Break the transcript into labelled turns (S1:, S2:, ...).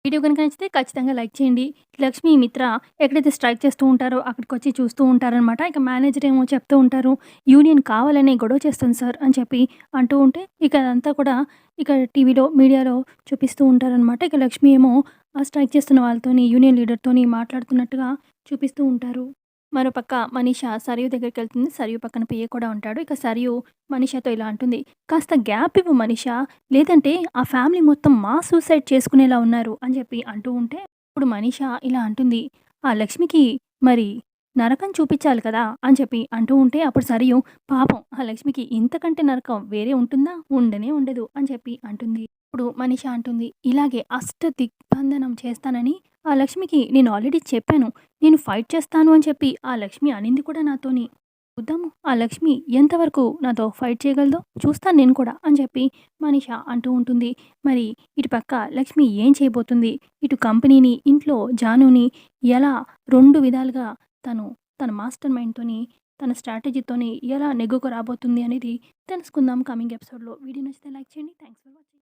S1: Video గనుక నచ్చితే ఖచ్చితంగా లైక్ చేయండి. లక్ష్మి, మిత్ర ఎక్కడైతే స్ట్రైక్ చేస్తూ ఉంటారో అక్కడికొచ్చి చూస్తూ ఉంటారనమాట. ఇక మేనేజర్ ఏమో చెప్తూ ఉంటారు. యూనియన్ కావాలనే గొడవ చేస్తుంది సార్ అని చెప్పి అంటూ ఉంటే, ఇక అదంతా కూడా ఇక టీవీలో, మీడియాలో చూపిస్తూ ఉంటారనమాట. ఇక లక్ష్మి ఏమో ఆ స్ట్రైక్ చేస్తున్న వాళ్ళతోని, యూనియన్ లీడర్‌తోని మాట్లాడుతున్నట్టుగా చూపిస్తూ ఉంటారు. మరోపక్క మనీష సరియు దగ్గరికెళ్తుంది. సరియు పక్కన పిఏ కూడా ఉంటాడు. ఇక సరియు మనీషతో ఇలా అంటుంది. "కాస్త గ్యాప్ ఇవ్వు మనీష. లేదంటే ఆ ఫ్యామిలీ మొత్తం మాస్ సూసైడ్ చేసుకునేలా ఉన్నారు" అని చెప్పి అంటూ ఉంటే, ఇప్పుడు మనీష ఇలా అంటుంది. "ఆ లక్ష్మికి మరి నరకం చూపిచ్చాలి కదా!" అని చెప్పి అంటూ ఉంటే, అప్పుడు సరియు "పాపం ఆ లక్ష్మికి ఇంతకంటే నరకం వేరే ఉంటుందా? ఉండనే ఉండదు" అని చెప్పి అంటుంది. ఇప్పుడు మనీష అంటుంది. "ఇలాగే దిగ్బంధనం చేస్తానని ఆ లక్ష్మికి నేను ఆల్రెడీ చెప్పాను. నేను ఫైట్ చేస్తాను" అని చెప్పి ఆ లక్ష్మి అనింది కూడా నాతోని. చూద్దాము ఆ లక్ష్మి ఎంతవరకు నాతో ఫైట్ చేయగలదో చూస్తాను నేను కూడా అని చెప్పి మనీష అంటూ ఉంటుంది. మరి ఇటు పక్క లక్ష్మి ఏం చేయబోతుంది? ఇటు కంపెనీని, ఇంట్లో జానుని ఎలా 2 విధాలుగా తను తన మాస్టర్ మైండ్‌తోని, తన స్ట్రాటజీతోని ఎలా నెగ్గుకు రాబోతుంది అనేది తెలుసుకుందాం కమింగ్ ఎపిసోడ్‌లో. వీడియో నచ్చితే లైక్ చేయండి. Thanks for watching.